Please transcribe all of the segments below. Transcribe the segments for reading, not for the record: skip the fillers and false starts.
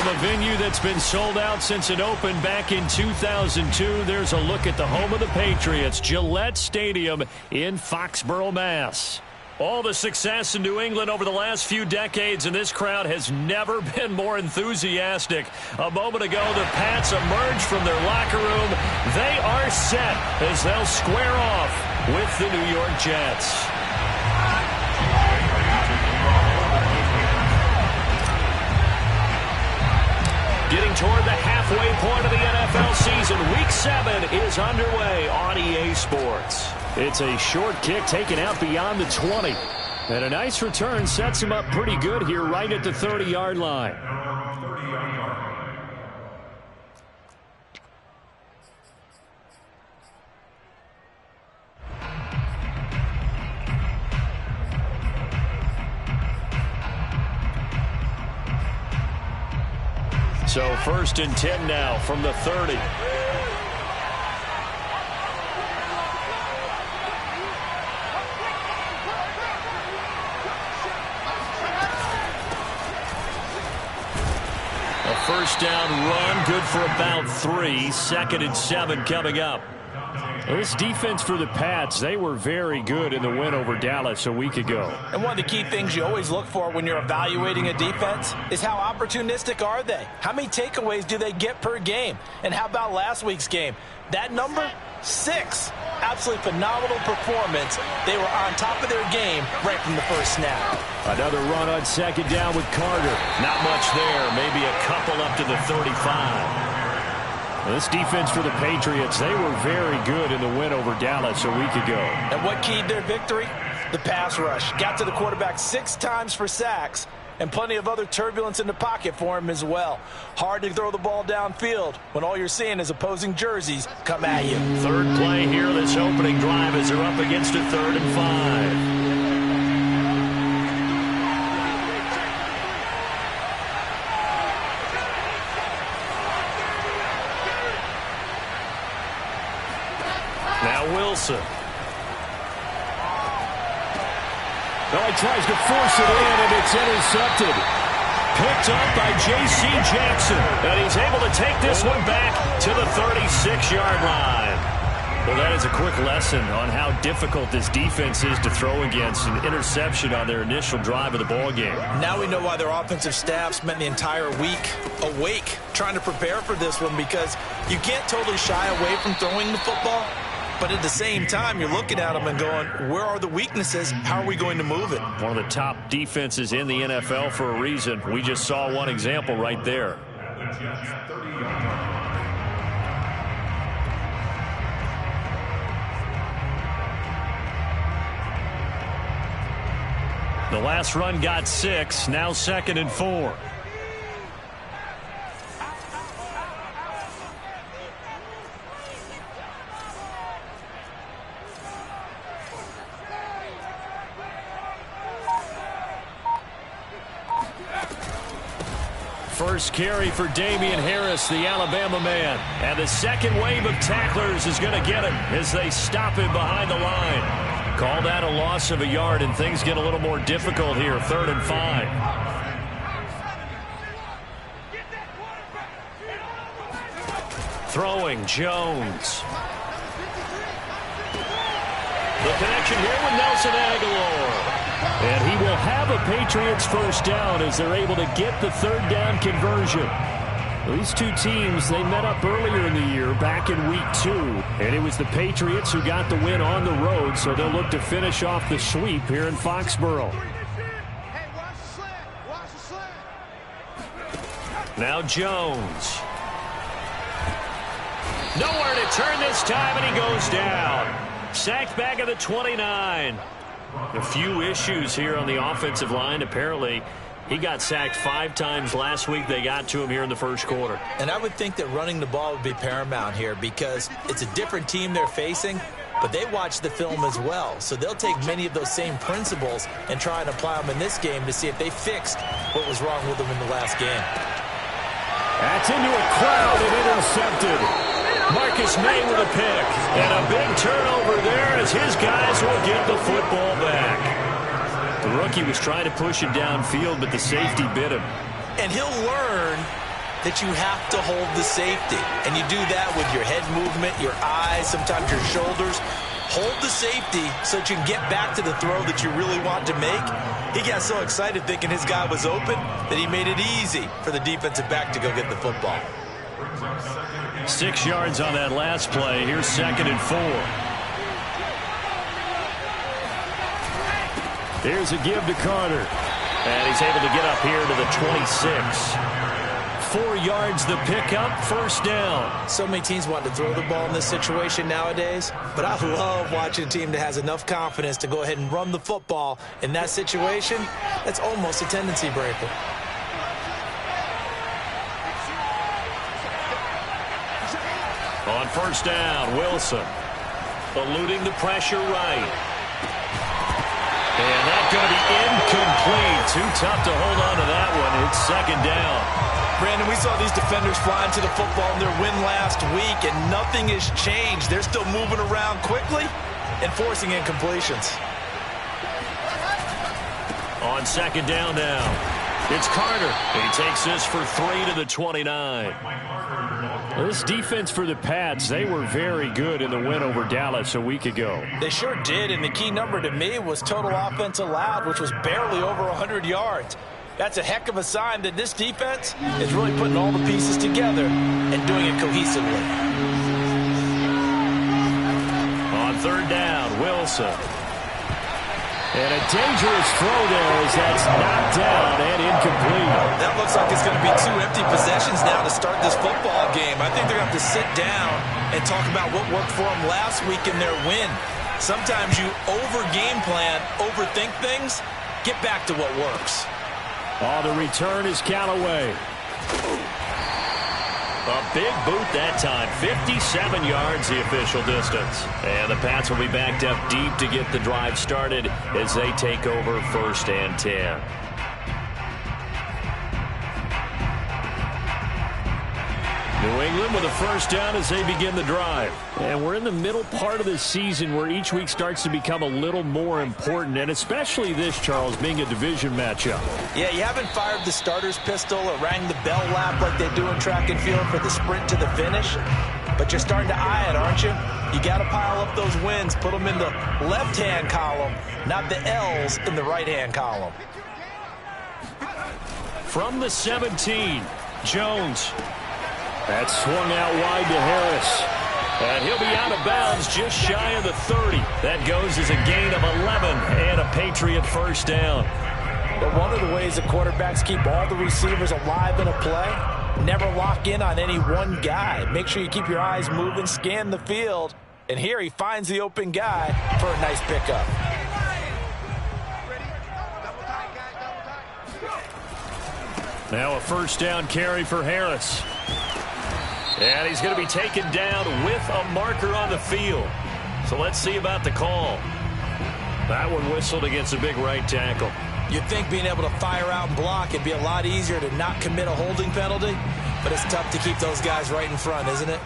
From a venue that's been sold out since it opened back in 2002, there's a look at the home of the Patriots, Gillette Stadium in Foxborough, Mass. All the success in New England over the last few decades, and this crowd has never been more enthusiastic. A moment ago, the Pats emerged from their locker room. They are set as they'll square off with the New York Jets. Getting toward the halfway point of the NFL season, Week 7 is underway on EA Sports. It's a short kick taken out beyond the 20. And a nice return sets him up pretty good here right at the 30-yard line. So 1st and 10 now from the 30. A first down run, good for about 3. 2nd and 7 coming up. This defense for the Pats, they were very good in the win over Dallas a week ago. And one of the key things you always look for when you're evaluating a defense is how opportunistic are they? How many takeaways do they get per game? And how about last week's game? That number, 6. Absolutely phenomenal performance. They were on top of their game right from the first snap. Another run on 2nd down with Carter. Not much there. Maybe a couple up to the 35. This defense for the Patriots, they were very good in the win over Dallas a week ago. And what keyed their victory? The pass rush. Got to the quarterback 6 times for sacks, and plenty of other turbulence in the pocket for him as well. Hard to throw the ball downfield when all you're seeing is opposing jerseys come at you. Third play here, this opening drive as they're up against a 3rd and 5. Wilson. Oh, he tries to force it in, and it's intercepted. Picked up by J.C. Jackson. And he's able to take this one back to the 36-yard line. Well, that is a quick lesson on how difficult this defense is to throw against. An interception on their initial drive of the ball game. Now we know why their offensive staff spent the entire week awake trying to prepare for this one, because you can't totally shy away from throwing the football. But at the same time, you're looking at them and going, where are the weaknesses? How are we going to move it? One of the top defenses in the NFL for a reason. We just saw one example right there. The last run got 6, now 2nd and 4. First carry for Damian Harris, the Alabama man. And the second wave of tacklers is going to get him as they stop him behind the line. Call that a loss of a yard, and things get a little more difficult here. 3rd and 5. Throwing, Jones. The connection here with Nelson Aguilar. And he will have a Patriots first down as they're able to get the 3rd down conversion. These two teams, they met up earlier in the year back in Week 2. And it was the Patriots who got the win on the road, so they'll look to finish off the sweep here in Foxborough. Now Jones. Nowhere to turn this time, and he goes down. Sacked back at the 29. A few issues here on the offensive line. Apparently, he got sacked 5 times last week. They got to him here in the first quarter. And I would think that running the ball would be paramount here, because it's a different team they're facing, but they watch the film as well. So they'll take many of those same principles and try and apply them in this game to see if they fixed what was wrong with them in the last game. That's into a crowd and intercepted. Marcus May with a pick. And a big turnover there as his guys will get the football back. The rookie was trying to push it downfield, but the safety bit him. And he'll learn that you have to hold the safety. And you do that with your head movement, your eyes, sometimes your shoulders. Hold the safety so that you can get back to the throw that you really want to make. He got so excited thinking his guy was open that he made it easy for the defensive back to go get the football. 6 yards on that last play. Here's 2nd and 4. Here's a give to Carter. And he's able to get up here to the 26. 4 yards the pickup, 1st down. So many teams want to throw the ball in this situation nowadays, but I love watching a team that has enough confidence to go ahead and run the football. In that situation, that's almost a tendency breaker. On 1st down, Wilson eluding the pressure right. And that's going to be incomplete. Too tough to hold on to that one. It's 2nd down. Brandon, we saw these defenders flying to the football in their win last week, and nothing has changed. They're still moving around quickly and forcing incompletions. On 2nd down now, it's Carter. He takes this for 3 to the 29. This defense for the Pats, they were very good in the win over Dallas a week ago. They sure did, and the key number to me was total offense allowed, which was barely over 100 yards. That's a heck of a sign that this defense is really putting all the pieces together and doing it cohesively. On 3rd down, Wilson. And a dangerous throw there as that's knocked down and incomplete. That looks like it's going to be 2 empty possessions now to start this football game. I think they're going to have to sit down and talk about what worked for them last week in their win. Sometimes you over-game plan, overthink things, get back to what works. Oh, the return is Callaway. A big boot that time. 57 yards the official distance. And the Pats will be backed up deep to get the drive started as they take over 1st and 10. New England with a 1st down as they begin the drive. And we're in the middle part of the season where each week starts to become a little more important, and especially this, Charles, being a division matchup. Yeah, you haven't fired the starter's pistol or rang the bell lap like they do in track and field for the sprint to the finish, but you're starting to eye it, aren't you? You got to pile up those wins, put them in the left-hand column, not the L's in the right-hand column. From the 17, Jones. That's swung out wide to Harris. And he'll be out of bounds just shy of the 30. That goes as a gain of 11 and a Patriot 1st down. But one of the ways the quarterbacks keep all the receivers alive in a play, never lock in on any one guy. Make sure you keep your eyes moving, scan the field. And here he finds the open guy for a nice pickup. Now a 1st down carry for Harris. And he's going to be taken down with a marker on the field. So let's see about the call. That one whistled against a big right tackle. You'd think being able to fire out and block it'd be a lot easier to not commit a holding penalty, but it's tough to keep those guys right in front, isn't it?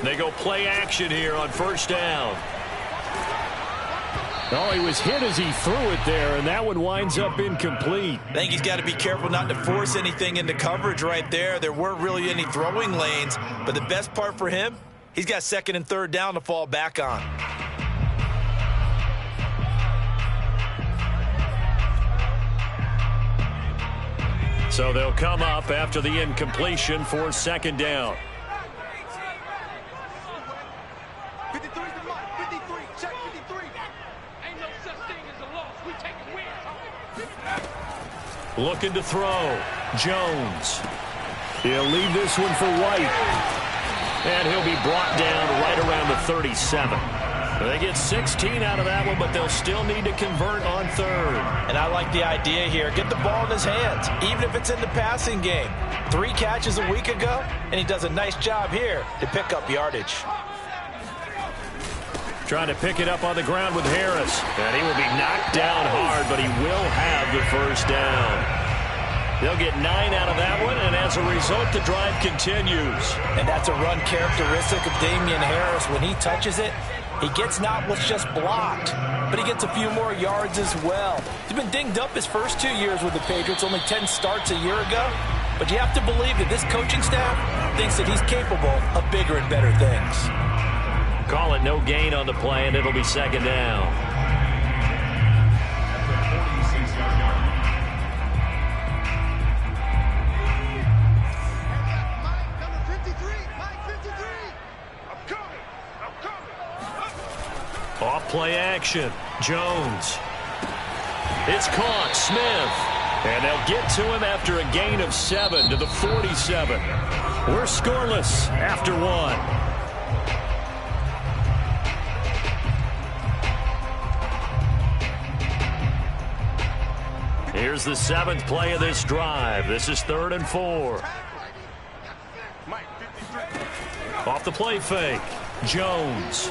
They go play action here on 1st down. Oh, he was hit as he threw it there, and that one winds up incomplete. I think he's got to be careful not to force anything into coverage right there. There weren't really any throwing lanes, but the best part for him, he's got 2nd and 3rd down to fall back on. So they'll come up after the incompletion for 2nd down. Looking to throw. Jones. He'll leave this one for White. And he'll be brought down right around the 37. They get 16 out of that one, but they'll still need to convert on 3rd. And I like the idea here. Get the ball in his hands, even if it's in the passing game. 3 catches a week ago, and he does a nice job here to pick up yardage. Trying to pick it up on the ground with Harris. And he will be knocked down hard, but he will have the 1st down. They'll get 9 out of that one, and as a result, the drive continues. And that's a run characteristic of Damian Harris. When he touches it, He gets not what's just blocked, but he gets a few more yards as well. He's been dinged up his first 2 years with the Patriots, only 10 starts a year ago. But you have to believe that this coaching staff thinks that he's capable of bigger and better things. Call it no gain on the play, and it'll be second down. Off play action. Jones. It's caught. Smith. And they'll get to him after a gain of 7 to the 47. We're scoreless after 1. Here's the 7th play of this drive. This is 3rd and 4. Off the play fake. Jones.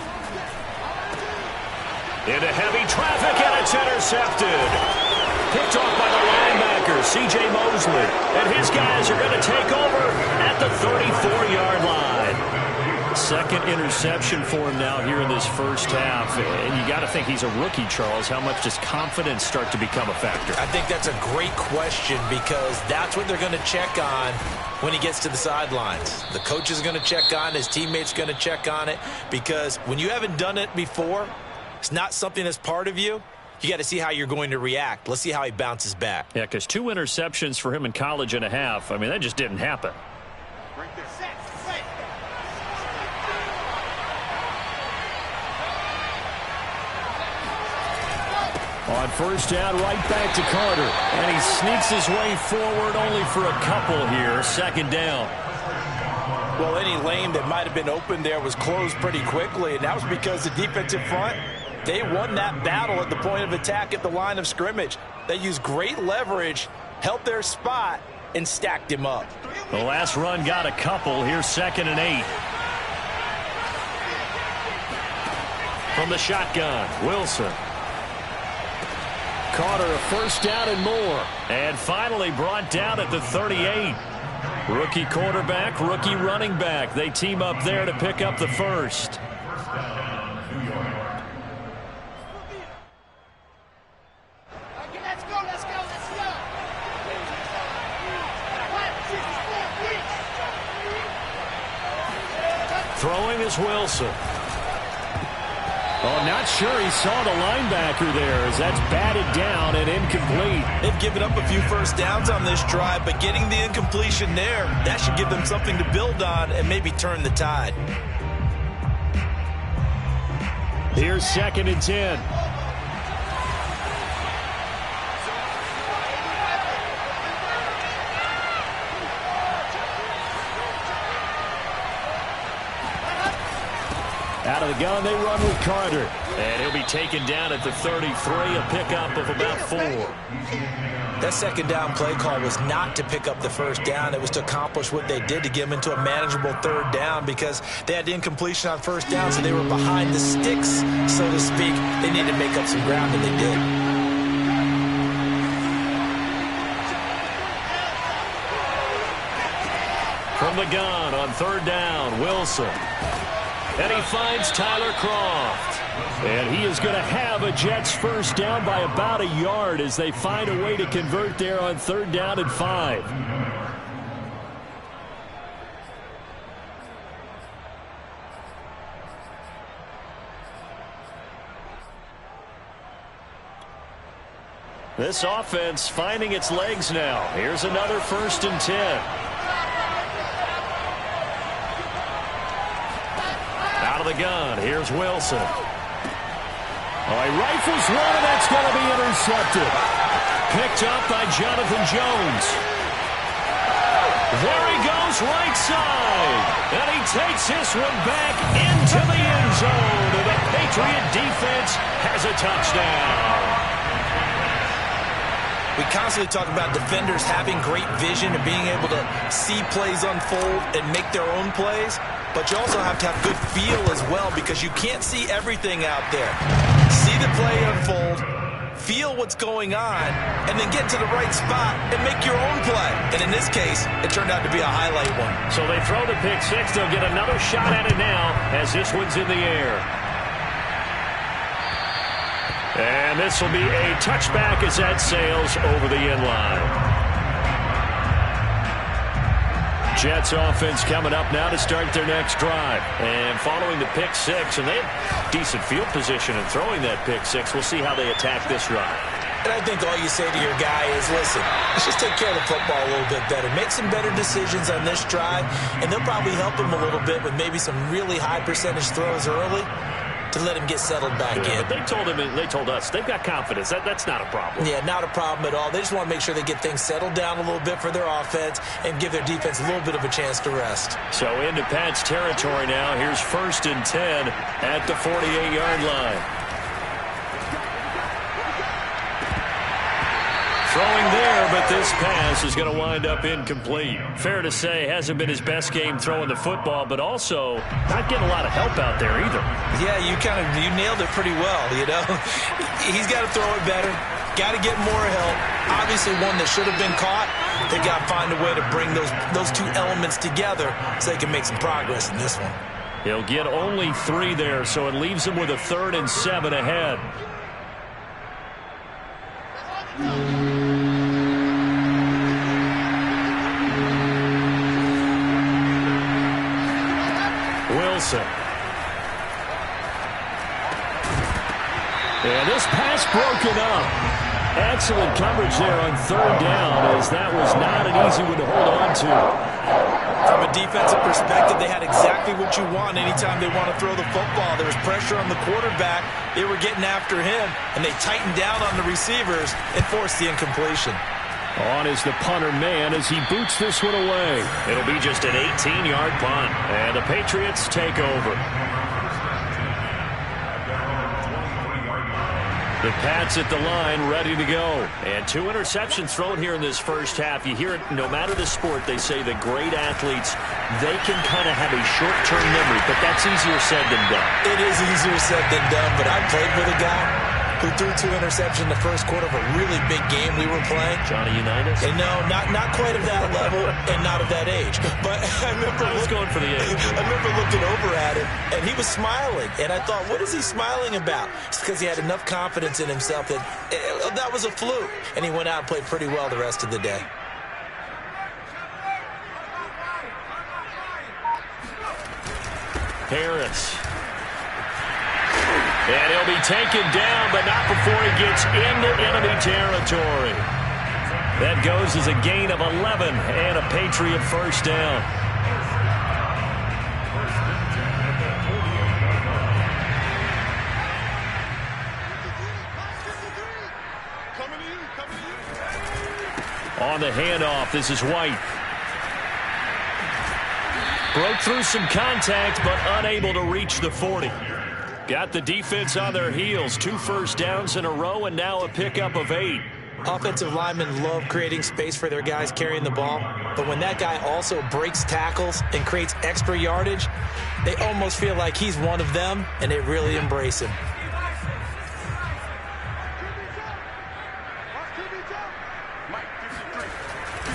Into heavy traffic, and it's intercepted. Picked off by the linebacker, C.J. Mosley. And his guys are going to take over at the 34-yard line. Second interception for him now here in this first half. And you got to think he's a rookie, Charles. How much does confidence start to become a factor? I think that's a great question because that's what they're going to check on when he gets to the sidelines. The coach is going to check on it. His teammates are going to check on it because when you haven't done it before, it's not something that's part of you. You got to see how you're going to react. Let's see how he bounces back. Yeah, because 2 interceptions for him in college and a half. I mean, that just didn't happen. Right there. On first down, right back to Carter. And he sneaks his way forward only for a couple here. Second down. Well, any lane that might have been open there was closed pretty quickly, and that was because the defensive front, they won that battle at the point of attack at the line of scrimmage. They used great leverage, held their spot, and stacked him up. The last run got a couple. Here's 2nd and 8. From the shotgun, Wilson. Carter, a first down and more. And finally brought down at the 38. Rookie quarterback, rookie running back. They team up there to pick up the first. Throwing is Wilson. Oh, not sure he saw the linebacker there as that's batted down and incomplete. They've given up a few first downs on this drive, but getting the incompletion there, that should give them something to build on and maybe turn the tide. Here's 2nd and 10. Out of the gun, they run with Carter. And he'll be taken down at the 33, a pickup of about 4. That second down play call was not to pick up the first down. It was to accomplish what they did to get them into a manageable 3rd down because they had incompletion on first down, so they were behind the sticks, so to speak. They needed to make up some ground, and they did. From the gun on 3rd down, Wilson. And he finds Tyler Croft. And he is going to have a Jets first down by about a yard as they find a way to convert there on 3rd down and 5. This offense finding its legs now. Here's another 1st and 10. Out of the gun, here's Wilson. Oh, he rifles one, and that's going to be intercepted. Picked up by Jonathan Jones. There he goes, right side. And he takes this one back into the end zone. And the Patriot defense has a touchdown. We constantly talk about defenders having great vision and being able to see plays unfold and make their own plays. But you also have to have good feel as well because you can't see everything out there. See the play unfold, feel what's going on, and then get to the right spot and make your own play. And in this case, it turned out to be a highlight one. So they throw the pick six. They'll get another shot at it now as this one's in the air. And this will be a touchback as that sails over the end line. Jets offense coming up now to start their next drive. And following the pick six, and they have decent field position in throwing that pick six. We'll see how they attack this drive. And I think all you say to your guy is, listen, let's just take care of the football a little bit better. Make some better decisions on this drive, and they'll probably help him a little bit with maybe some really high percentage throws early to let him get settled back in. But they told us they've got confidence. That's not a problem. Yeah, not a problem at all. They just want to make sure they get things settled down a little bit for their offense and give their defense a little bit of a chance to rest. So into Pat's territory now. Here's 1st and 10 at the 48-yard line. Throwing there, but this pass is going to wind up incomplete. Fair to say, hasn't been his best game throwing the football, but also not getting a lot of help out there either. Yeah, you nailed it pretty well, you know. He's got to throw it better. Got to get more help. Obviously one that should have been caught. They got to find a way to bring those two elements together so they can make some progress in this one. He'll get only 3 there, so it leaves him with a 3rd and 7 ahead. Wilson. And this pass broken up. Excellent coverage there on 3rd down, as that was not an easy one to hold on to. From a defensive perspective, they had exactly what you want anytime they want to throw the football. There was pressure on the quarterback. They were getting after him, and they tightened down on the receivers and forced the incompletion. On is the punter man as he boots this one away. It'll be just an 18-yard punt, and the Patriots take over. The Pats at the line, ready to go. And 2 interceptions thrown here in this first half. You hear it, no matter the sport, they say the great athletes, they can kind of have a short-term memory, but that's easier said than done. It is easier said than done, but I played with a guy who threw 2 interceptions in the first quarter of a really big game we were playing. Johnny Unitas? And no, not quite of that level and not of that age. But I was going for the age. I remember looking over at him, and he was smiling. And I thought, what is he smiling about? It's because he had enough confidence in himself that that was a fluke. And he went out and played pretty well the rest of the day. Harris. And he'll be taken down, but not before he gets into enemy territory. That goes as a gain of 11 and a Patriot first down. On the handoff, this is White. Broke through some contact, but unable to reach the 40. Got the defense on their heels. 2 first downs in a row, and now a pickup of 8. Offensive linemen love creating space for their guys carrying the ball, but when that guy also breaks tackles and creates extra yardage, they almost feel like he's one of them, and they really embrace him.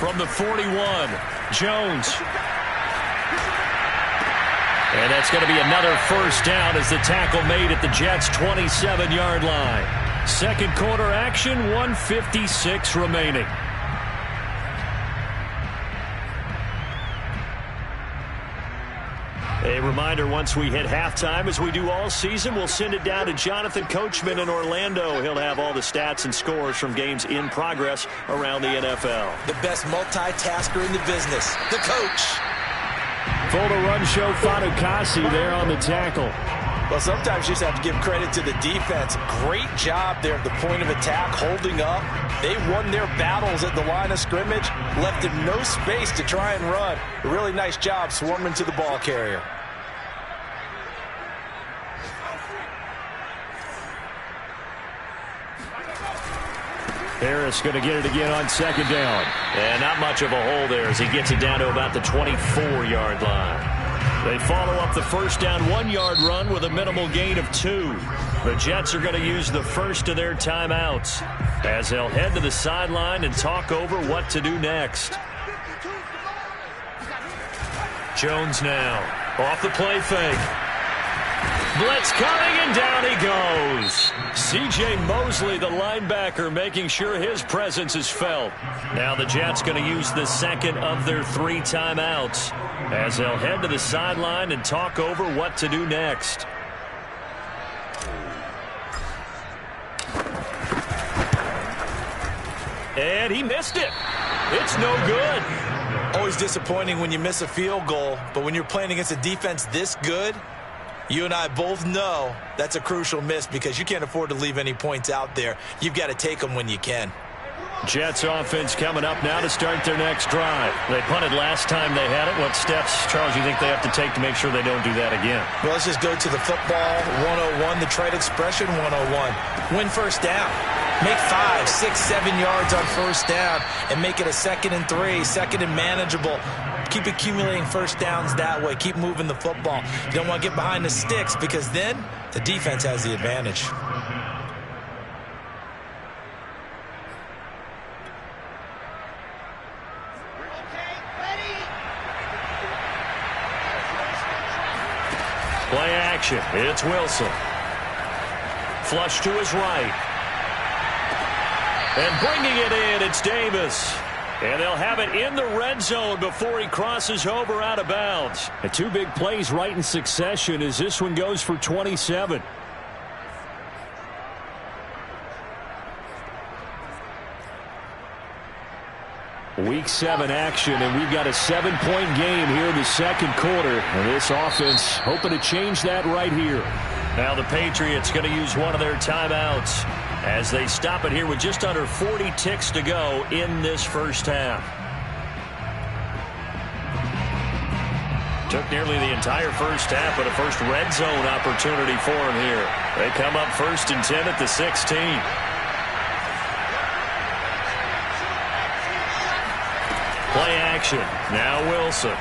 From the 41, Jones. And that's going to be another first down as the tackle made at the Jets' 27-yard line. Second quarter action, 1:56 remaining. A reminder, once we hit halftime, as we do all season, we'll send it down to Jonathan Coachman in Orlando. He'll have all the stats and scores from games in progress around the NFL. The best multitasker in the business, the coach. Full to run show, Fatukasi there on the tackle. Well, sometimes you just have to give credit to the defense. Great job there at the point of attack, holding up. They won their battles at the line of scrimmage, left him no space to try and run. A really nice job swarming to the ball carrier. Harris going to get it again on second down. And not much of a hole there as he gets it down to about the 24-yard line. They follow up the first down 1-yard run with a minimal gain of 2. The Jets are going to use the first of their timeouts as they'll head to the sideline and talk over what to do next. Jones now off the play fake. Blitz coming, and down he goes. C.J. Mosley, the linebacker, making sure his presence is felt. Now the Jets going to use the second of their 3 timeouts as they'll head to the sideline and talk over what to do next. And he missed it. It's no good. Always disappointing when you miss a field goal, but when you're playing against a defense this good, you and I both know that's a crucial miss because you can't afford to leave any points out there. You've got to take them when you can. Jets offense coming up now to start their next drive. They punted last time they had it. What steps, Charles, you think they have to take to make sure they don't do that again? Well, let's just go to the football 101, the trade expression 101. Win first down. Make 5, 6, 7 yards on first down and make it a 2nd and 3, 2nd and manageable. Keep accumulating first downs that way. Keep moving the football. You don't want to get behind the sticks because then the defense has the advantage. Play action. It's Wilson. Flush to his right. And bringing it in, it's Davis. And they'll have it in the red zone before he crosses over out of bounds. And 2 big plays right in succession as this one goes for 27. Week 7 action, and we've got a 7-point game here in the second quarter. And this offense hoping to change that right here. Now the Patriots going to use one of their timeouts as they stop it here with just under 40 ticks to go in this first half. Took nearly the entire first half, but a first red zone opportunity for him here. They come up 1st and 10 at the 16. Play action. Now Wilson.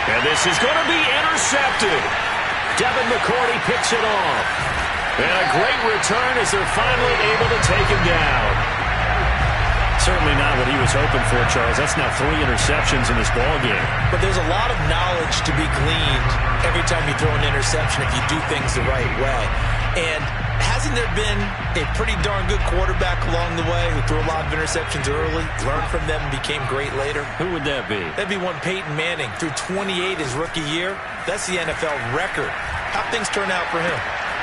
And this is going to be intercepted. Devin McCourty picks it off. And a great return as they're finally able to take him down. Certainly not what he was hoping for, Charles. That's now 3 interceptions in this ballgame. But there's a lot of knowledge to be gleaned every time you throw an interception if you do things the right way. And hasn't there been a pretty darn good quarterback along the way who threw a lot of interceptions early, learned from them, and became great later? Who would that be? That'd be one Peyton Manning. Threw 28 his rookie year. That's the NFL record. How'd things turn out for him?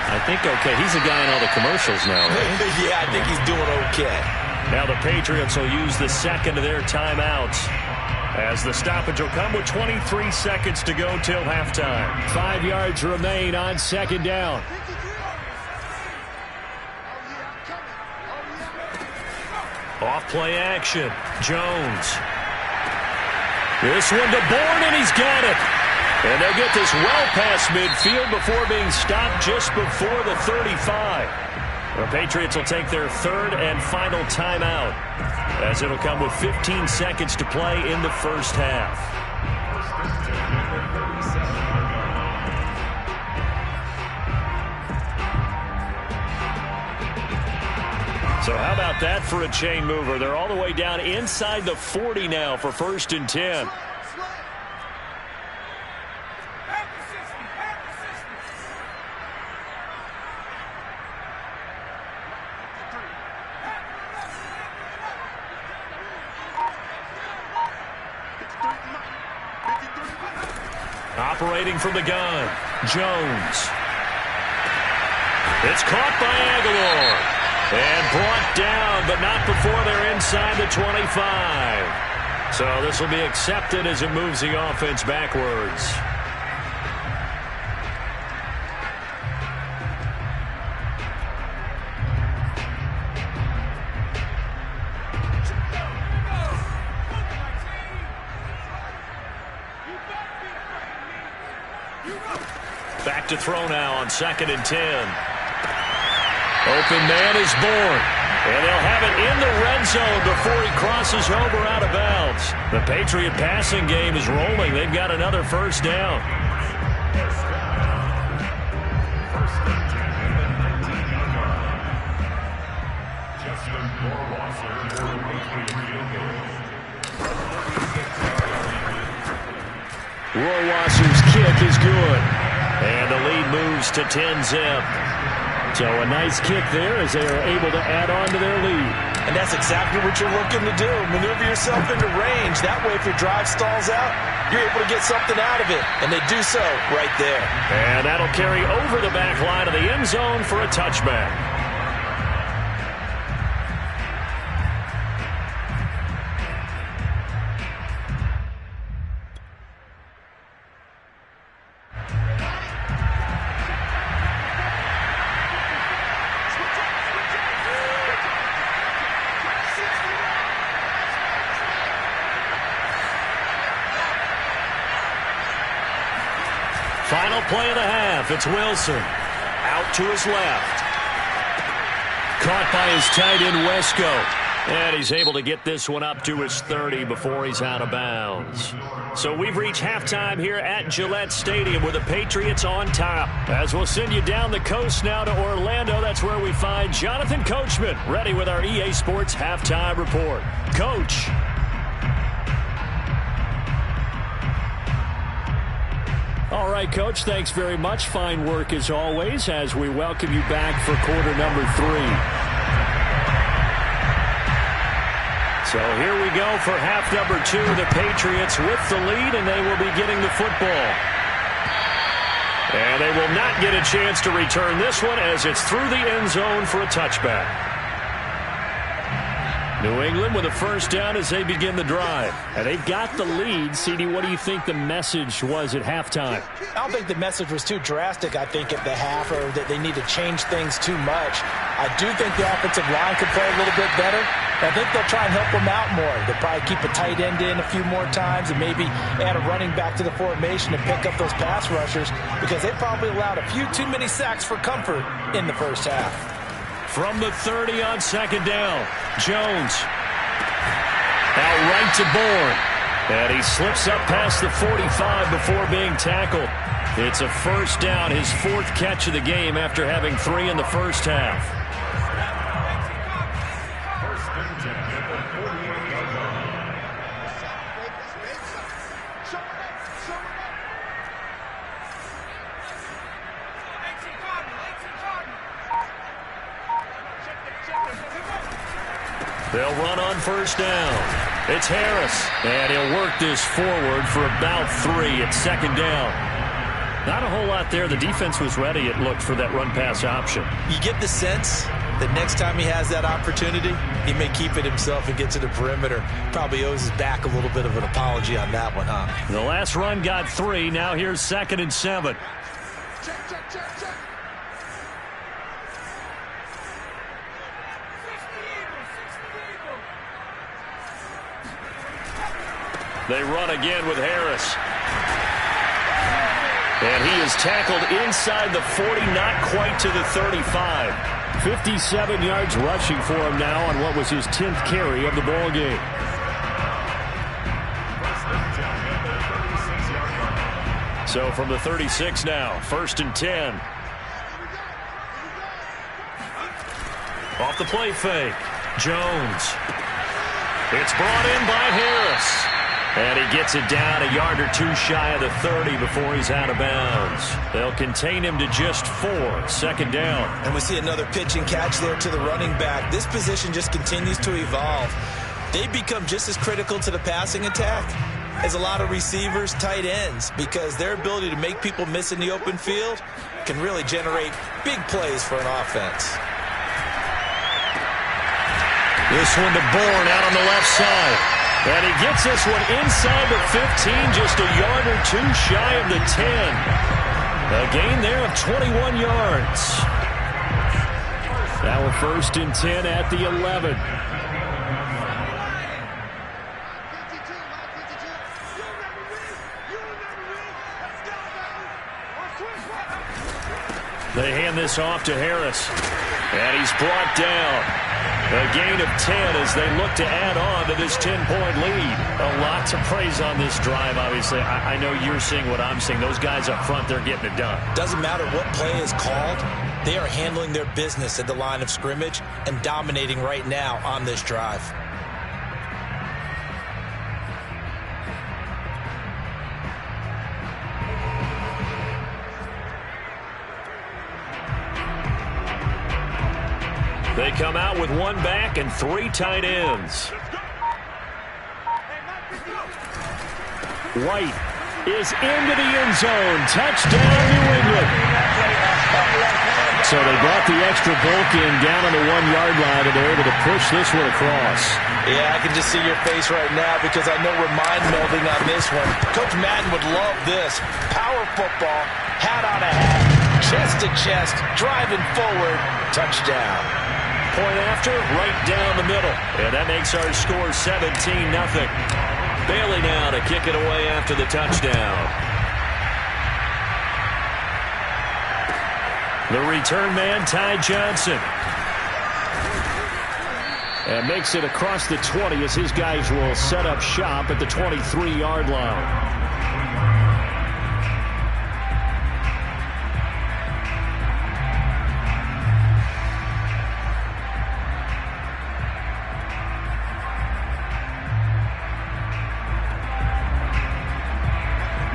I think okay. He's a guy in all the commercials now, right? Yeah, I think he's doing okay. Now the Patriots will use the second of their timeouts as the stoppage will come with 23 seconds to go till halftime. 5 yards remain on 2nd down. Off play action. Jones. This one to Bourne, and he's got it. And they get this well past midfield before being stopped just before the 35. The Patriots will take their 3rd and final timeout as it'll come with 15 seconds to play in the first half. So how about that for a chain mover? They're all the way down inside the 40 now for 1st and 10. Operating from the gun, Jones. It's caught by Aguilar. And brought down, but not before they're inside the 25. So this will be accepted as it moves the offense backwards. Back to throw now on 2nd and 10. Open man is Bourne. And they'll have it in the red zone before he crosses over out of bounds. The Patriot passing game is rolling. They've got another first down. Rohrwasser's kick is good. And the lead moves to 10-zip. So a nice kick there as they are able to add on to their lead. And that's exactly what you're looking to do. Maneuver yourself into range. That way, if your drive stalls out, you're able to get something out of it. And they do so right there. And that'll carry over the back line of the end zone for a touchback. Final play of the half. It's Wilson. Out to his left. Caught by his tight end, Wesco. And he's able to get this one up to his 30 before he's out of bounds. So we've reached halftime here at Gillette Stadium with the Patriots on top. As we'll send you down the coast now to Orlando, that's where we find Jonathan Coachman, ready with our EA Sports halftime report. Coach. All right, Coach, thanks very much. Fine work as always as we welcome you back for quarter number 3. So here we go for half number 2. The Patriots with the lead, and they will be getting the football. And they will not get a chance to return this one as it's through the end zone for a touchback. New England with a first down as they begin the drive. And they've got the lead. CD, what do you think the message was at halftime? I don't think the message was too drastic, I think, at the half, or that they need to change things too much. I do think the offensive line could play a little bit better. I think they'll try and help them out more. They'll probably keep a tight end in a few more times and maybe add a running back to the formation to pick up those pass rushers because they probably allowed a few too many sacks for comfort in the first half. From the 30 on second down, Jones. Out right to Bourne. And he slips up past the 45 before being tackled. It's a first down, his 4th catch of the game after having 3 in the first half. They'll run on first down. It's Harris, and he'll work this forward for about 3 at second down. Not a whole lot there. The defense was ready, it looked, for that run-pass option. You get the sense that next time he has that opportunity, he may keep it himself and get to the perimeter. Probably owes his back a little bit of an apology on that one, huh? The last run got 3. Now here's 2nd and 7. They run again with Harris. And he is tackled inside the 40, not quite to the 35. 57 yards rushing for him now on what was his 10th carry of the ball game. So from the 36 now, 1st and 10. Off the play fake, Jones. It's brought in by Harris. And he gets it down a yard or 2 shy of the 30 before he's out of bounds. They'll contain him to just 4, 2nd down. And we see another pitch and catch there to the running back. This position just continues to evolve. They become just as critical to the passing attack as a lot of receivers, tight ends, because their ability to make people miss in the open field can really generate big plays for an offense. This one to Bourne out on the left side. And he gets this one inside the 15, just a yard or 2 shy of the 10. A gain there of 21 yards. Now a 1st and 10 at the 11. They hand this off to Harris. And he's brought down. A gain of 10 as they look to add on to this 10-point lead. A lot to praise on this drive, obviously. I know you're seeing what I'm seeing. Those guys up front, they're getting it done. Doesn't matter what play is called. They are handling their business at the line of scrimmage and dominating right now on this drive. They come out with one back and 3 tight ends. White is into the end zone. Touchdown, New England. So they brought the extra bulk in down on the 1-yard line, and they're able to push this one across. Yeah, I can just see your face right now because I know we're mind melding on this one. Coach Madden would love this. Power football, hat on a hat, chest to chest, driving forward, touchdown. Point after, right down the middle. And that makes our score 17-0. Bailey now to kick it away after the touchdown. The return man, Ty Johnson. And makes it across the 20 as his guys will set up shop at the 23-yard line.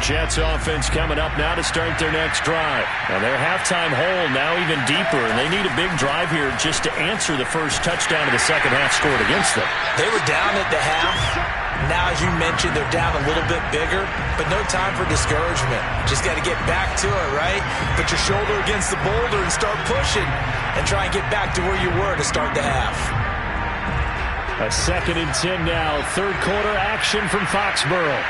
Jets offense coming up now to start their next drive. Now their halftime hole now even deeper, and they need a big drive here just to answer the first touchdown of the second half scored against them. They were down at the half. Now, as you mentioned, they're down a little bit bigger, but no time for discouragement. Just got to get back to it, right? Put your shoulder against the boulder and start pushing and try and get back to where you were to start the half. A 2nd and 10 now. Third quarter action from Foxborough.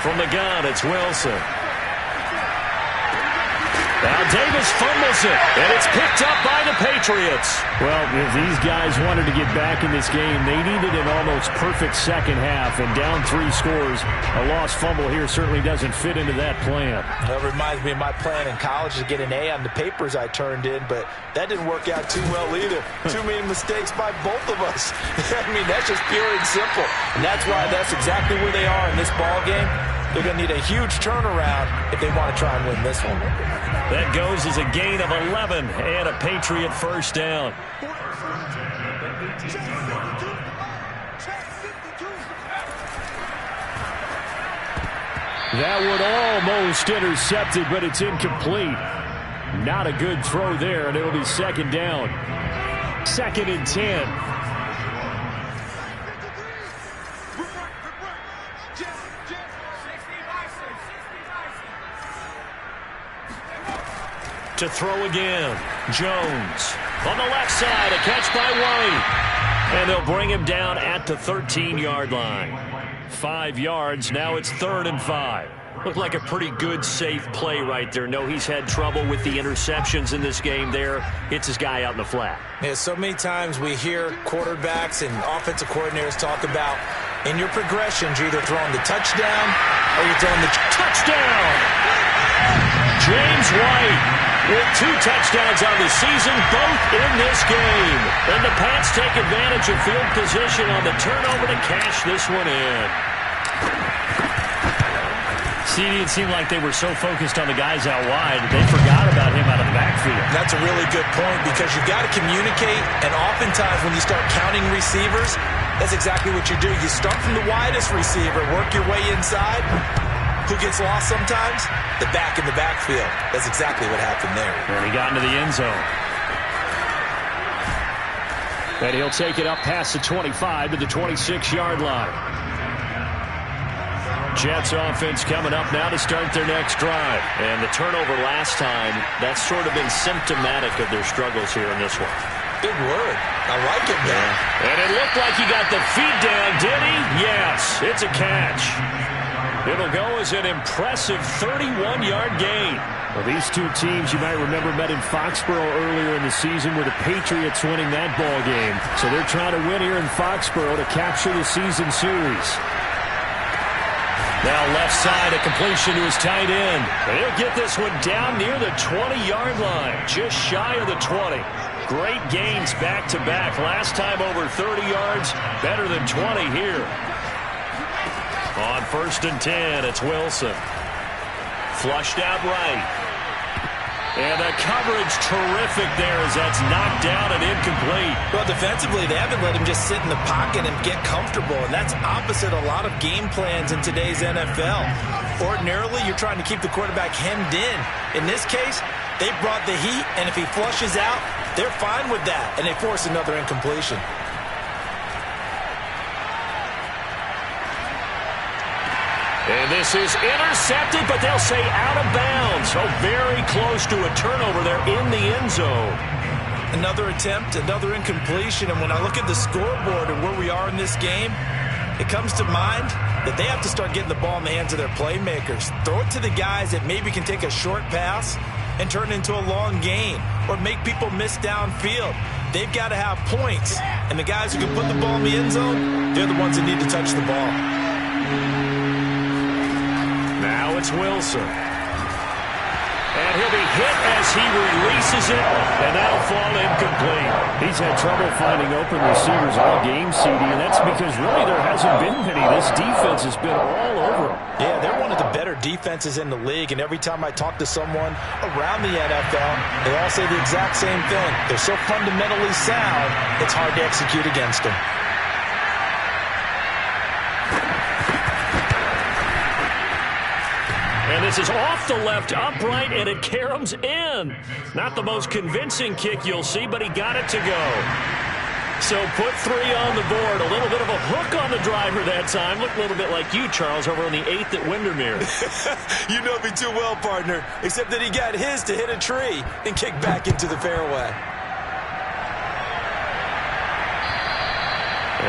From the gun, it's Wilson. Now Davis fumbles it, and it's picked up by the Patriots. Well, if these guys wanted to get back in this game, they needed an almost perfect second half, and down 3 scores. A lost fumble here certainly doesn't fit into that plan. That reminds me of my plan in college to get an A on the papers I turned in, but that didn't work out too well either. Too many mistakes by both of us. I mean, that's just pure and simple. And that's why that's exactly where they are in this ball game. They're going to need a huge turnaround if they want to try and win this one. That goes as a gain of 11 and a Patriot first down. That would almost intercepted, but it's incomplete. Not a good throw there, and it'll be second down. 2nd and 10. To throw again. Jones on the left side. A catch by White. And they'll bring him down at the 13-yard line. 5 yards. Now it's 3rd and 5. Looked like a pretty good, safe play right there. No, he's had trouble with the interceptions in this game there. Hits his guy out in the flat. Yeah, so many times we hear quarterbacks and offensive coordinators talk about in your progressions, you're either throwing the touchdown or you're throwing the touchdown. James White with 2 touchdowns on the season, both in this game. And the Pats take advantage of field position on the turnover to cash this one in. See, it seemed like they were so focused on the guys out wide, they forgot about him out of the backfield. That's a really good point because you've got to communicate, and oftentimes when you start counting receivers, that's exactly what you do. You start from the widest receiver, work your way inside. Who gets lost sometimes? The back in the backfield. That's exactly what happened there. And he got into the end zone. And he'll take it up past the 25 to the 26-yard line. Jets offense coming up now to start their next drive. And the turnover last time, that's sort of been symptomatic of their struggles here in this one. Good word. I like it, man. Yeah. And it looked like he got the feed down, did he? Yes, it's a catch. It'll go as an impressive 31-yard gain. Well, these two teams, you might remember, met in Foxborough earlier in the season with the Patriots winning that ball game. So they're trying to win here in Foxborough to capture the season series. Now left side, a completion to his tight end. And he'll get this one down near the 20-yard line, just shy of the 20. Great gains back-to-back. Last time over 30 yards, better than 20 here. On 1st and 10, it's Wilson. Flushed out right. And the coverage terrific there as that's knocked down and incomplete. Well, defensively, they haven't let him just sit in the pocket and get comfortable, and that's opposite a lot of game plans in today's NFL. Ordinarily, you're trying to keep the quarterback hemmed in. In this case, they brought the heat, and if he flushes out, They're fine with that, and they force another incompletion. And this is intercepted, but they'll say out of bounds. So very close to a turnover there in the end zone. Another attempt, another incompletion, and when I look at the scoreboard and where we are in this game, it comes to mind that they have to start getting the ball in the hands of their playmakers. Throw it to the guys that maybe can take a short pass and turn it into a long gain or make people miss downfield. They've got to have points, and the guys who can put the ball in the end zone, they're the ones that need to touch the ball. Now it's Wilson. And he'll be hit as he releases it, and that'll fall incomplete. He's had trouble finding open receivers all game, CD, and that's because really there hasn't been many. This defense has been all over him. Yeah, they're one of the better defenses in the league, and every time I talk to someone around the NFL, they all say the exact same thing. They're so fundamentally sound, it's hard to execute against them. And this is off the left upright, and it caroms in. Not the most convincing kick you'll see, but he got it to go. So put 3 on the board. A little bit of a hook on the driver that time. Looked a little bit like you, Charles, over on the 8th at Windermere. You know me too well, partner, except that he got his to hit a tree and kick back into the fairway.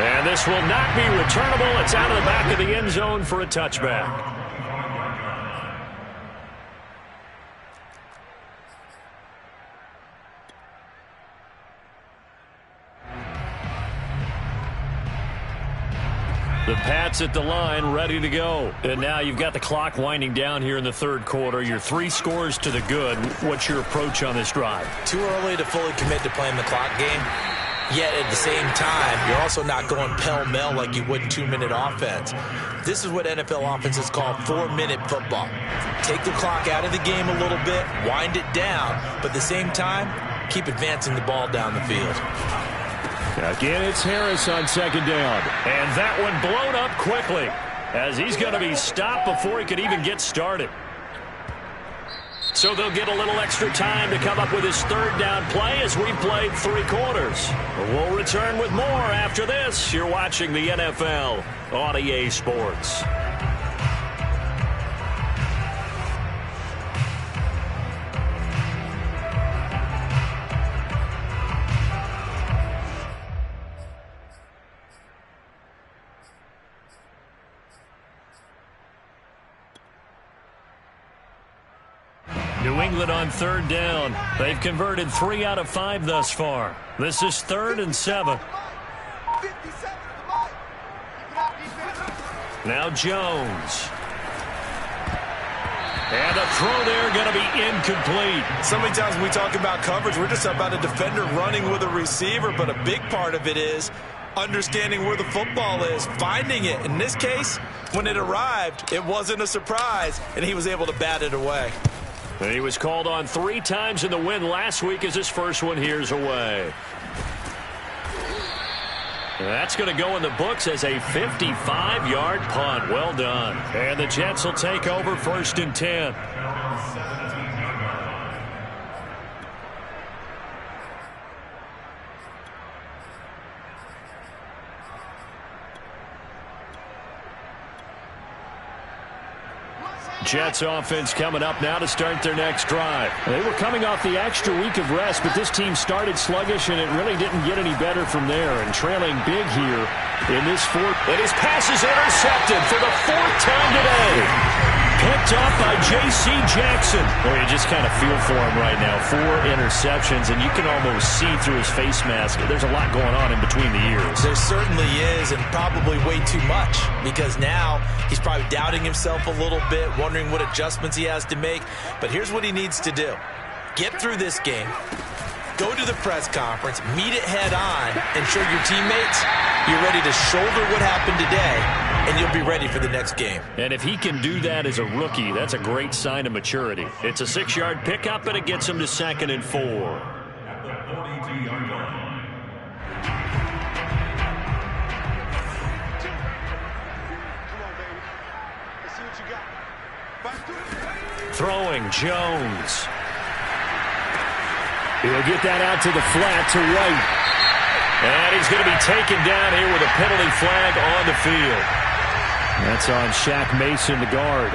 And this will not be returnable. It's out of the back of the end zone for a touchback. The Pats at the line, ready to go. And now you've got the clock winding down here in the third quarter. You're 3 scores to the good. What's your approach on this drive? Too early to fully commit to playing the clock game. Yet at the same time, you're also not going pell-mell like you would in 2-minute offense. This is what NFL offenses call 4-minute football. Take the clock out of the game a little bit, wind it down, but at the same time, keep advancing the ball down the field. Again, it's Harris on second down. And that one blown up quickly as he's going to be stopped before he could even get started. So they'll get a little extra time to come up with his third down play as we played 3 quarters. We'll return with more after this. You're watching the NFL on EA Sports. New England on third down. They've converted 3 out of 5 thus far. This is 3rd and 7. Now Jones. And a throw there going to be incomplete. So many times when we talk about coverage, we're just about a defender running with a receiver, but a big part of it is understanding where the football is, finding it. In this case, when it arrived, it wasn't a surprise, and he was able to bat it away. And he was called on 3 times in the win last week as his first one here's away. And that's going to go in the books as a 55-yard punt. Well done. And the Jets will take over 1st and 10. Jets offense coming up now to start their next drive. They were coming off the extra week of rest, but this team started sluggish, and it really didn't get any better from there. And trailing big here in this 4th. And his pass is intercepted for the 4th time today. Picked up by J.C. Jackson. Well, you just kind of feel for him right now. 4 interceptions, and you can almost see through his face mask. There's a lot going on in between the ears. There certainly is, and probably way too much, because now he's probably doubting himself a little bit, wondering what adjustments he has to make. But here's what he needs to do. Get through this game, go to the press conference, meet it head on, and show your teammates you're ready to shoulder what happened today, and you'll be ready for the next game. And if he can do that as a rookie, that's a great sign of maturity. It's a 6-yard pickup, and it gets him to 2nd and 4. Throwing Jones. He'll get that out to the flat to White. And he's going to be taken down here with a penalty flag on the field. That's on Shaq Mason, the guard.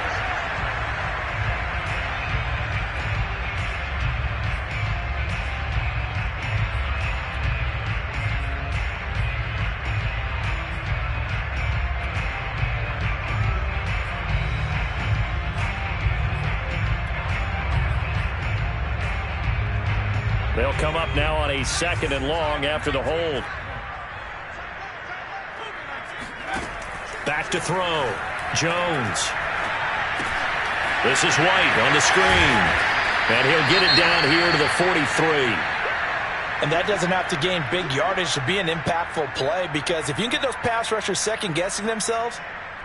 They'll come up now on a 2nd and long after the hold. Back to throw. Jones. This is White on the screen. And he'll get it down here to the 43. And that doesn't have to gain big yardage to be an impactful play, because if you can get those pass rushers second-guessing themselves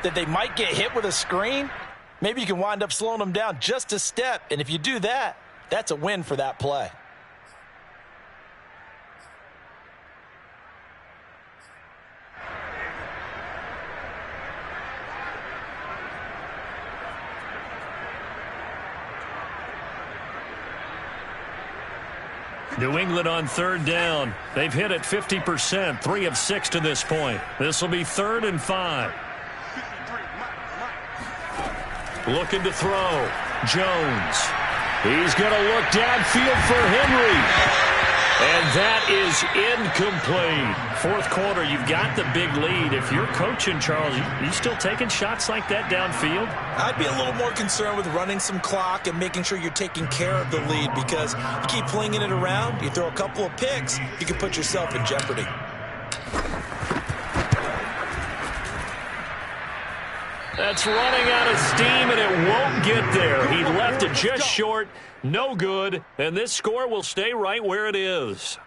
that they might get hit with a screen, maybe you can wind up slowing them down just a step. And if you do that, that's a win for that play. New England on 3rd down. They've hit it 50%, 3 of 6 to this point. This will be 3rd and 5. Looking to throw. Jones. He's going to look downfield for Henry. And that is incomplete. 4th quarter, you've got the big lead. If you're coaching, Charles, you still taking shots like that downfield? I'd be a little more concerned with running some clock and making sure you're taking care of the lead, because you keep flinging it around, you throw a couple of picks, you can put yourself in jeopardy. That's running out of steam, and it won't get there. He left it just short. No good, and this score will stay right where it is.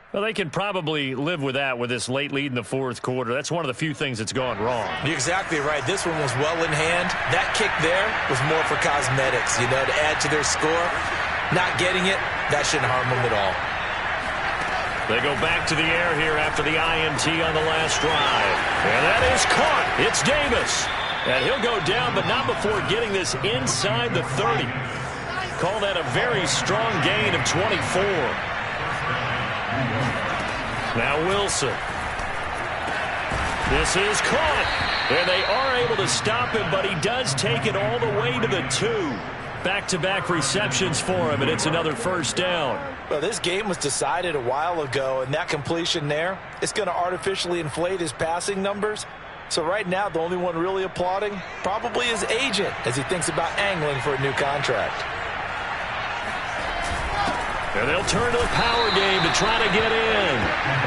Well, they can probably live with that with this late lead in the 4th quarter. That's one of the few things that's gone wrong. You're exactly right. This one was well in hand. That kick there was more for cosmetics, to add to their score. Not getting it, that shouldn't harm them at all. They go back to the air here after the INT on the last drive. And that is caught. It's Davis. And he'll go down, but not before getting this inside the 30. Call that a very strong gain of 24. Now Wilson. This is caught. And they are able to stop him, but he does take it all the way to the 2. Back-to-back receptions for him, and it's another 1st down. Well, this game was decided a while ago, and that completion there, it's going to artificially inflate his passing numbers. So right now, the only one really applauding probably his agent as he thinks about angling for a new contract. And they'll turn to the power game to try to get in.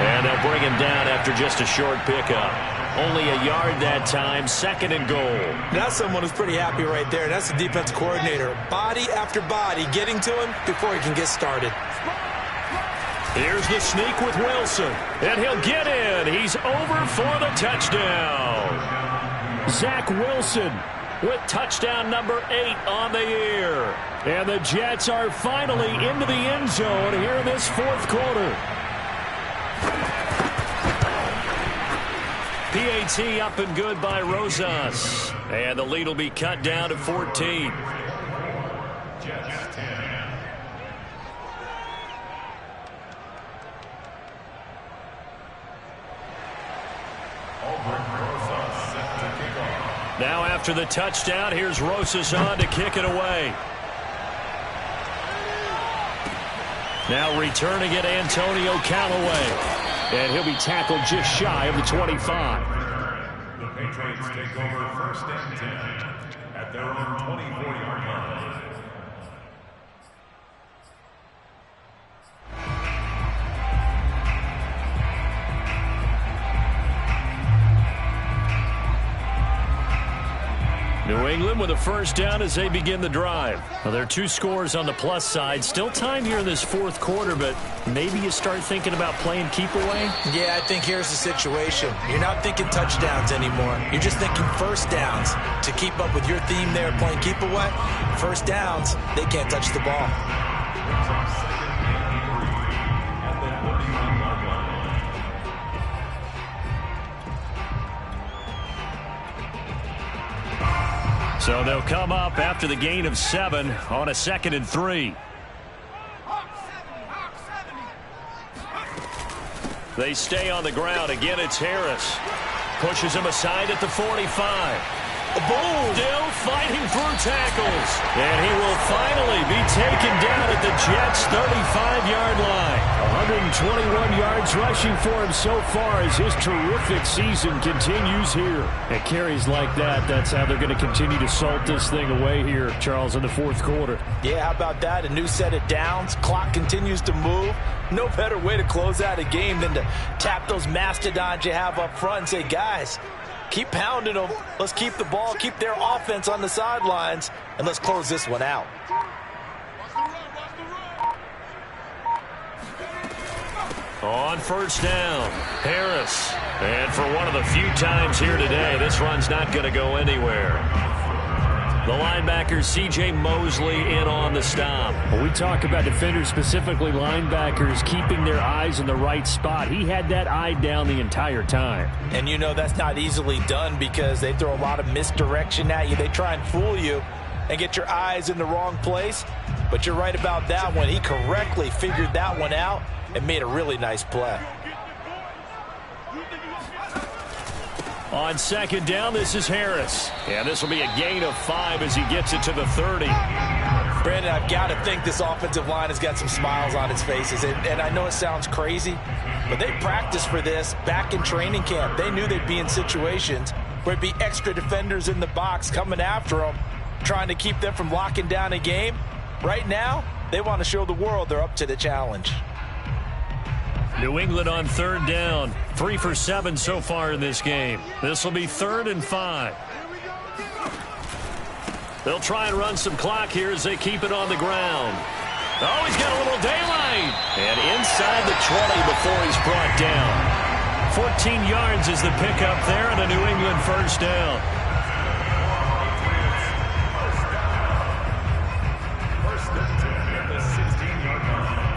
And they'll bring him down after just a short pickup. Only a yard that time, 2nd and goal. That's someone who's pretty happy right there. That's the defense coordinator. Body after body getting to him before he can get started. Here's the sneak with Wilson. And he'll get in. He's over for the touchdown. Zach Wilson with touchdown number 8 on the year. And the Jets are finally into the end zone here in this 4th quarter. PAT up and good by Rosas. And the lead will be cut down to 14. Now after the touchdown, here's Rosas on to kick it away. Now returning it, Antonio Callaway. And he'll be tackled just shy of the 25. The Patriots take over 1st and 10 at their own 24-yard line. New England with a 1st down as they begin the drive. Well, there are 2 scores on the plus side. Still time here in this 4th quarter, but maybe you start thinking about playing keep away? Yeah, I think here's the situation. You're not thinking touchdowns anymore. You're just thinking 1st downs. To keep up with your theme there, playing keep away, 1st downs, they can't touch the ball. So they'll come up after the gain of 7 on a 2nd and 3. They stay on the ground. Again, it's Harris. Pushes him aside at the 45. Boom! Still fighting through tackles. And he will finally be taken down at the Jets' 35-yard line. 121 yards rushing for him so far as his terrific season continues here. At carries like that, that's how they're going to continue to salt this thing away here, Charles, in the fourth quarter. Yeah, how about that? A new set of downs. Clock continues to move. No better way to close out a game than to tap those mastodons you have up front and say, guys, keep pounding them. Let's keep the ball, keep their offense on the sidelines, and let's close this one out. On first down, Harris. And for one of the few times here today, this run's not going to go anywhere. The linebacker, C.J. Mosley, in on the stop. When we talk about defenders, specifically linebackers, keeping their eyes in the right spot, he had that eye down the entire time. And you know that's not easily done because they throw a lot of misdirection at you. They try and fool you and get your eyes in the wrong place. But you're right about that one. He correctly figured that one out and made a really nice play. On second down, this is Harris. And this will be a gain of 5 as he gets it to the 30. Brandon, I've got to think this offensive line has got some smiles on its faces. And I know it sounds crazy, but they practiced for this back in training camp. They knew they'd be in situations where it'd be extra defenders in the box coming after them, trying to keep them from locking down a game. Right now, they want to show the world they're up to the challenge. New England on third down. 3 for 7 so far in this game. This will be 3rd and 5. They'll try and run some clock here as they keep it on the ground. Oh, he's got a little daylight. And inside the 20 before he's brought down. 14 yards is the pickup there and a New England first down. First and 10 at the 16-yard line.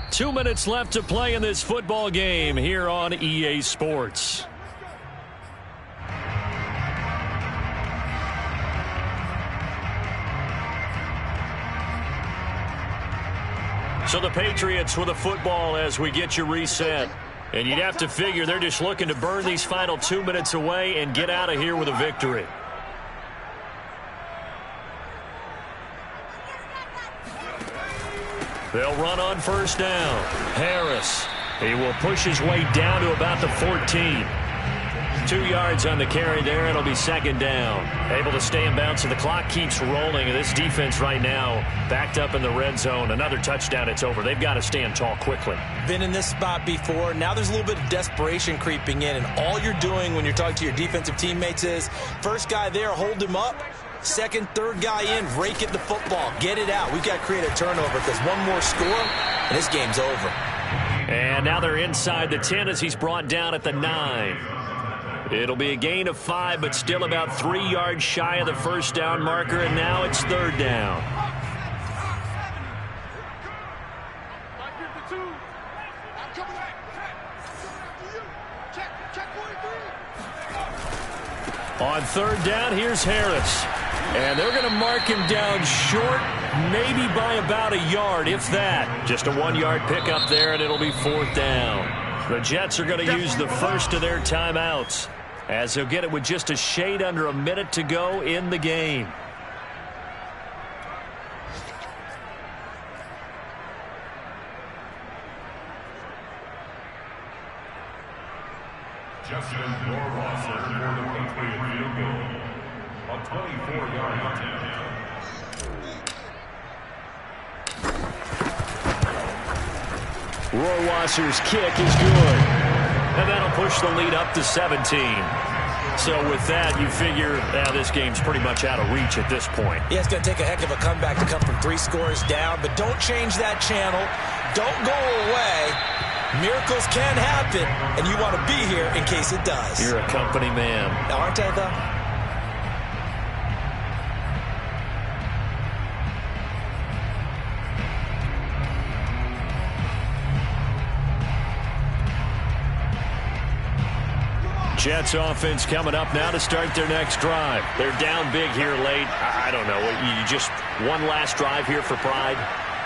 2 minutes left to play in this football game here on EA Sports. So the Patriots with a football as we get you reset. And you'd have to figure they're just looking to burn these final 2 minutes away and get out of here with a victory. They'll run on first down. Harris. He will push his way down to about the 14. 2 yards on the carry there. It'll be second down. Able to stay in bounds, so the clock keeps rolling. This defense right now backed up in the red zone. Another touchdown, it's over. They've got to stand tall quickly. Been in this spot before. Now there's a little bit of desperation creeping in, and all you're doing when you're talking to your defensive teammates is first guy there, hold him up. Second, third guy in, rake at the football. Get it out. We've got to create a turnover because one more score, and this game's over. And now they're inside the 10 as he's brought down at the 9. It'll be a gain of 5, but still about 3 yards shy of the first down marker, and now it's third down. On third down, here's Harris. And they're going to mark him down short, maybe by about a yard, if that. Just a 1-yard pickup there, and it'll be fourth down. The Jets are going to use the first of their timeouts, as they'll get it with just a shade under a minute to go in the game. Justin Norwasser for the Patriot field goal. A 24-yard attempt. Rohrwasser's kick is good. And that'll push the lead up to 17. So with that, you figure this game's pretty much out of reach at this point. Yeah, it's going to take a heck of a comeback to come from 3 scores down, but don't change that channel. Don't go away. Miracles can happen, and you want to be here in case it does. You're a company man. Aren't I, though? Jets offense coming up now to start their next drive. They're down big here late. I don't know. You just one last drive here for pride?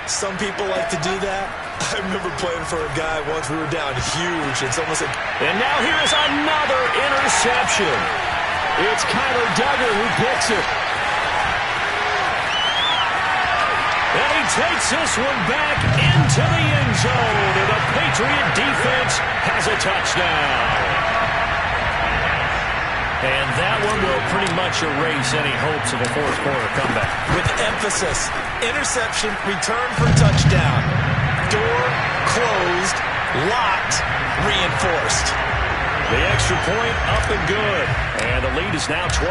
Some people like to do that. I remember playing for a guy once. We were down huge. It's almost like... And now here's another interception. It's Kyler Duggar who picks it. And he takes this one back into the end zone. And the Patriot defense has a touchdown. And that one will pretty much erase any hopes of a fourth quarter comeback. With emphasis, interception, return for touchdown. Door closed, locked, reinforced. The extra point up and good. And the lead is now 24.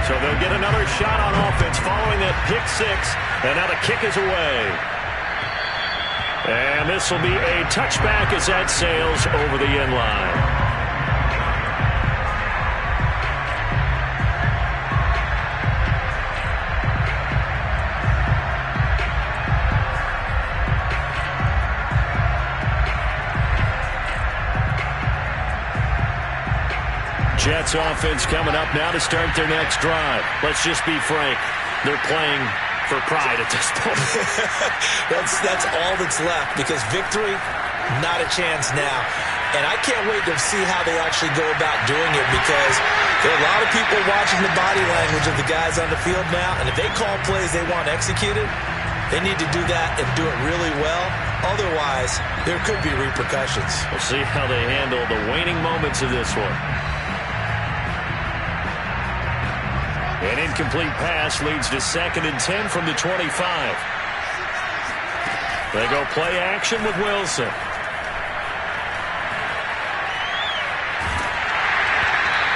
So they'll get another shot on offense following that pick six. And now the kick is away. And this will be a touchback as that sails over the end line. Jets offense coming up now to start their next drive. Let's just be frank. They're playing for pride at this point. That's all that's left, because victory, not a chance now. And I can't wait to see how they actually go about doing it, because there are a lot of people watching the body language of the guys on the field now, and if they call plays they want executed, they need to do that and do it really well. Otherwise, there could be repercussions. We'll see how they handle the waning moments of this one. An incomplete pass leads to 2nd and 10 from the 25. They go play action with Wilson.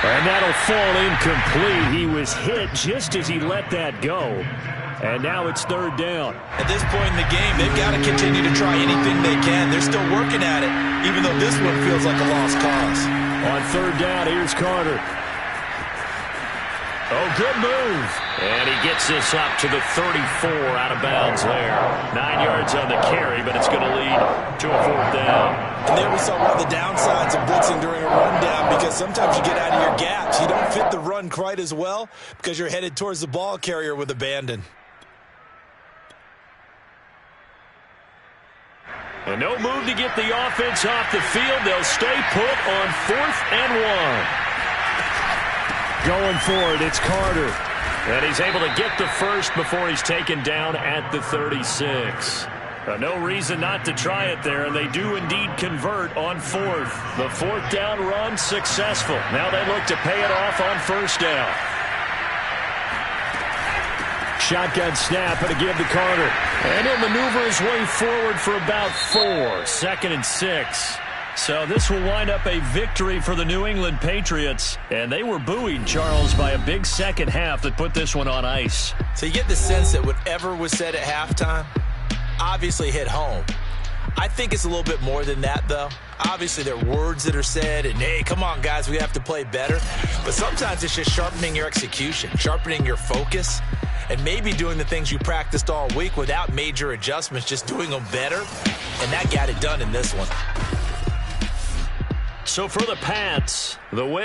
And that'll fall incomplete. He was hit just as he let that go. And now it's 3rd down. At this point in the game, they've got to continue to try anything they can. They're still working at it, even though this one feels like a lost cause. On 3rd down, here's Carter. Oh, good move. And he gets this up to the 34 out of bounds there. 9 yards on the carry, but it's going to lead to a 4th down. And there we saw one of the downsides of blitzing during a rundown, because sometimes you get out of your gaps. You don't fit the run quite as well because you're headed towards the ball carrier with abandon. And no move to get the offense off the field. They'll stay put on 4th and 1. Going for it, it's Carter. And he's able to get the first before he's taken down at the 36. No reason not to try it there, and they do indeed convert on 4th. The 4th down run successful. Now they look to pay it off on 1st down. Shotgun snap and a give to Carter. And he'll maneuver his way forward for about 4. 2nd and 6. So this will wind up a victory for the New England Patriots. And they were buoyed, Charles, by a big second half that put this one on ice. So you get the sense that whatever was said at halftime obviously hit home. I think it's a little bit more than that, though. Obviously, there are words that are said, and, hey, come on, guys, we have to play better. But sometimes it's just sharpening your execution, sharpening your focus, and maybe doing the things you practiced all week without major adjustments, just doing them better. And that got it done in this one. So for the Pats, the win.